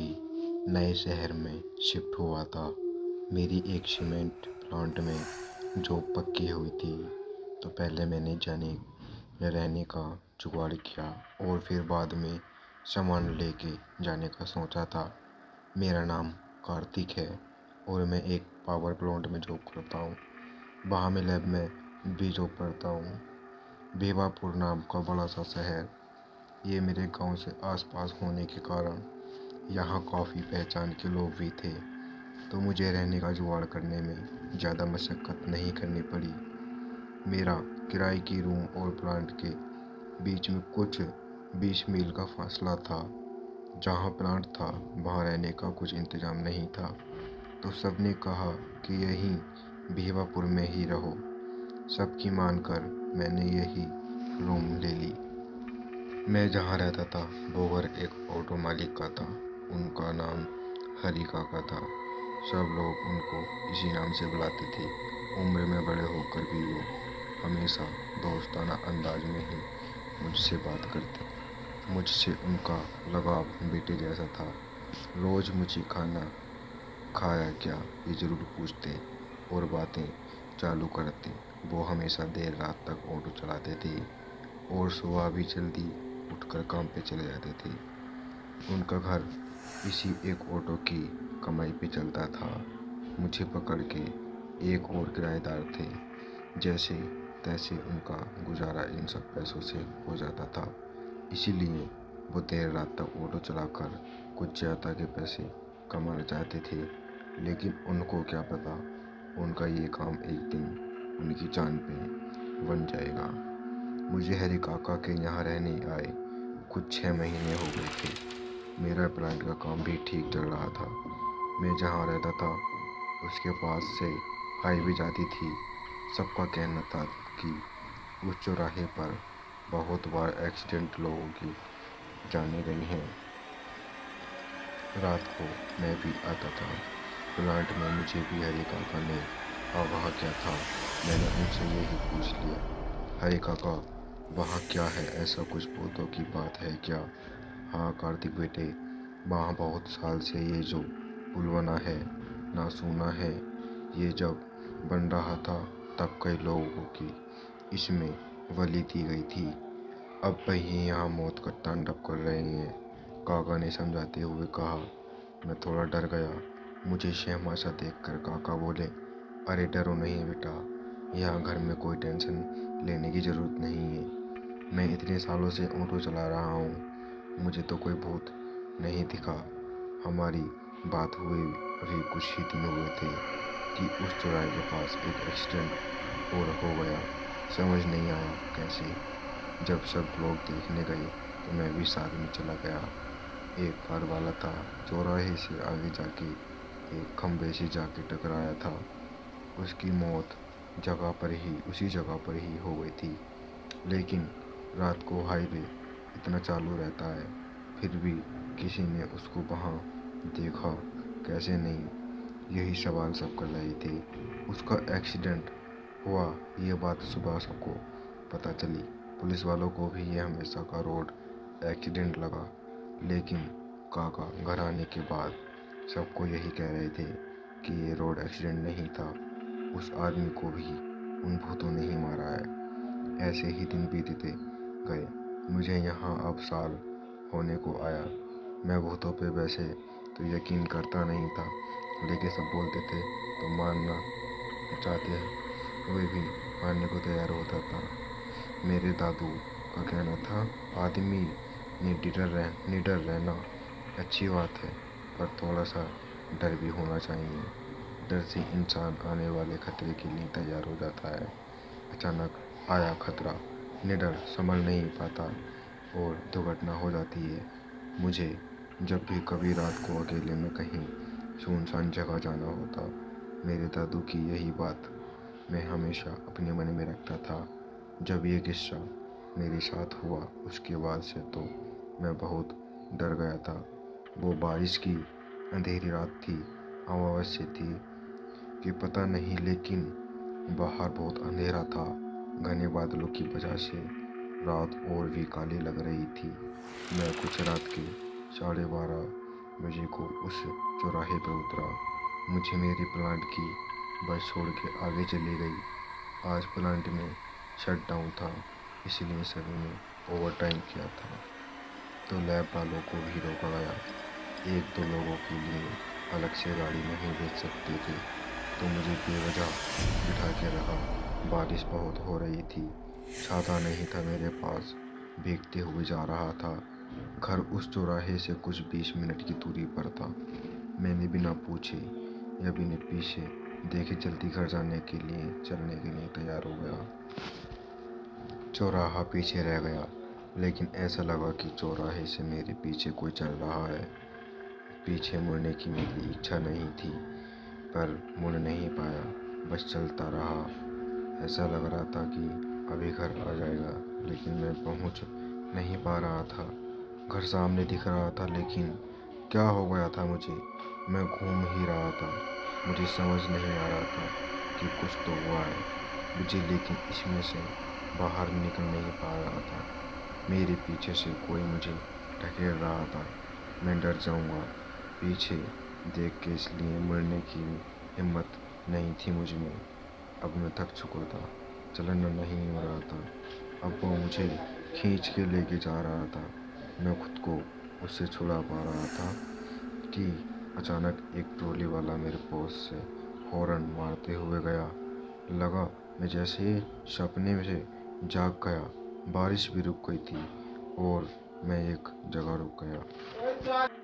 अभी नए शहर में शिफ्ट हुआ था। मेरी एक सीमेंट प्लांट में जॉब पक्की हुई थी, तो पहले मैंने रहने का जुगाड़ किया और फिर बाद में सामान लेके जाने का सोचा था। मेरा नाम कार्तिक है और मैं एक पावर प्लांट में जॉब करता हूँ। वहाँ मैं लैब में भी जॉब करता हूँ। बेवापुर नाम का बड़ा सा शहर, ये मेरे गांव से आसपास होने के कारण यहाँ काफ़ी पहचान के लोग भी थे, तो मुझे रहने का जुगाड़ करने में ज़्यादा मशक्क़त नहीं करनी पड़ी। मेरा किराए की रूम और प्लांट के बीच में कुछ 20 मील का फासला था। जहाँ प्लांट था वहाँ रहने का कुछ इंतज़ाम नहीं था, तो सबने कहा कि यहीं भेवापुर में ही रहो। सबकी मानकर मैंने यही रूम ले ली। मैं जहाँ रहता था वो घर एक ऑटो मालिक का था। उनका नाम हरी काका था। सब लोग उनको इसी नाम से बुलाते थे। उम्र में बड़े होकर भी वो हमेशा दोस्ताना अंदाज में ही मुझसे बात करते। मुझसे उनका लगाव बेटे जैसा था। रोज़ मुझे खाना खाया क्या ये ज़रूर पूछते और बातें चालू करते। वो हमेशा देर रात तक ऑटो चलाते थे और सुबह भी जल्दी उठकर काम पे चले जाते थे। उनका घर इसी एक ऑटो की कमाई पे चलता था। मुझे पकड़ के एक और किराएदार थे। जैसे तैसे उनका गुजारा इन सब पैसों से हो जाता था, इसीलिए वो देर रात तक ऑटो चलाकर कुछ ज़्यादा के पैसे कमाना चाहते थे। लेकिन उनको क्या पता, उनका ये काम एक दिन उनकी जान पे बन जाएगा। मुझे हरी काका के यहाँ रहने आए कुछ 6 महीने हो गए थे। मेरा प्लांट का काम भी ठीक चल रहा था। मैं जहाँ रहता था उसके पास से हाईवे जाती थी। सबका कहना था कि उस चौराहे पर बहुत बार एक्सीडेंट लोगों की जाने गई हैं। रात को मैं भी आता था प्लांट में। मुझे भी हरी काका ने वहाँ क्या था, मैंने उनसे यही पूछ लिया। हरी काका, वहाँ क्या है? ऐसा कुछ भूतों की बात है क्या? हाँ कार्तिक बेटे, वहाँ बहुत साल से ये जो पुल बना है ना सुना है। ये जब बन रहा था तब कई लोगों की इसमें बलि दी गई थी। अब वही यहाँ मौत का तांडव कर रहे हैं, काका ने समझाते हुए कहा। मैं थोड़ा डर गया। मुझे सहमा सा देखकर काका बोले, अरे डरो नहीं बेटा, यहाँ घर में कोई टेंशन लेने की ज़रूरत नहीं है। मैं इतने सालों से ऑटो चला रहा हूँ, मुझे तो कोई भूत नहीं दिखा। हमारी बात हुए अभी कुछ ही दिन हुए थे कि उस चौराहे के पास एक एक्सीडेंट और हो गया। समझ नहीं आया कैसे। जब सब लोग देखने गए तो मैं भी साथ में चला गया। एक कार वाला था, चौराहे से आगे जाके एक खंभे से जाके टकराया था। उसकी मौत उसी जगह पर ही हो गई थी। लेकिन रात को हाईवे इतना चालू रहता है, फिर भी किसी ने उसको वहाँ देखा कैसे नहीं, यही सवाल सब कर रहे थे। उसका एक्सीडेंट हुआ ये बात सुबह सबको पता चली। पुलिस वालों को भी ये हमेशा का रोड एक्सीडेंट लगा। लेकिन काका घर आने के बाद सबको यही कह रहे थे कि ये रोड एक्सीडेंट नहीं था, उस आदमी को भी उन भूतों ने ही मारा है। ऐसे ही दिन बीतते गए। मुझे यहाँ अब साल होने को आया। मैं भूतों पे वैसे तो यकीन करता नहीं था, लेकिन सब बोलते थे तो मानना चाहते हुए भी मानने को तैयार होता था। मेरे दादू का कहना था, आदमी निडर रहना अच्छी बात है, पर थोड़ा सा डर भी होना चाहिए। डर से इंसान आने वाले खतरे के लिए तैयार हो जाता है। अचानक आया खतरा, निडर संभल नहीं पाता और दुर्घटना हो जाती है। मुझे जब भी कभी रात को अकेले में कहीं सुनसान जगह जाना होता, मेरे दादू की यही बात मैं हमेशा अपने मन में रखता था। जब ये किस्सा मेरे साथ हुआ उसके बाद से तो मैं बहुत डर गया था। वो बारिश की अंधेरी रात थी, अमावस्या थी कि पता नहीं, लेकिन बाहर बहुत अंधेरा था। घने बादलों की वजह से रात और भी काली लग रही थी। मैं कुछ रात के 12:30 मुझे को उस चौराहे पर उतरा। मुझे मेरी प्लांट की बस छोड़ के आगे चली गई। आज प्लांट में शट डाउन था, इसलिए सभी ने ओवर टाइम किया था, तो लैब वालों को भी रोका गया। एक दो लोगों के लिए अलग से गाड़ी नहीं भेज सकते थे, तो मुझे बेवजह बिठा के रखा। बारिश बहुत हो रही थी, छाता नहीं था मेरे पास, भीगते हुए जा रहा था। घर उस चौराहे से कुछ 20 मिनट की दूरी पर था। मैंने बिना पूछे या बिना पीछे देखे जल्दी घर जाने के लिए चलने के लिए तैयार हो गया। चौराहा पीछे रह गया, लेकिन ऐसा लगा कि चौराहे से मेरे पीछे कोई चल रहा है। पीछे मुड़ने की मेरी इच्छा नहीं थी, पर मुड़ नहीं पाया, बस चलता रहा। ऐसा लग रहा था कि अभी घर आ जाएगा, लेकिन मैं पहुंच नहीं पा रहा था। घर सामने दिख रहा था, लेकिन क्या हो गया था मुझे? मैं घूम ही रहा था। मुझे समझ नहीं आ रहा था कि कुछ तो हुआ है मुझे, लेकिन इसमें से बाहर निकल नहीं पा रहा था। मेरे पीछे से कोई मुझे ढकेल रहा था। मैं डर जाऊंगा पीछे देख के, इसलिए मुड़ने की हिम्मत नहीं थी मुझ में। अब मैं थक चुका था, चलना नहीं हो रहा था। अब वो मुझे खींच के लेके जा रहा था। मैं खुद को उससे छुड़ा पा रहा था कि अचानक एक ट्रॉली वाला मेरे पास से हॉर्न मारते हुए गया। लगा मैं जैसे ही सपने में से जाग गया। बारिश भी रुक गई थी और मैं एक जगह रुक गया।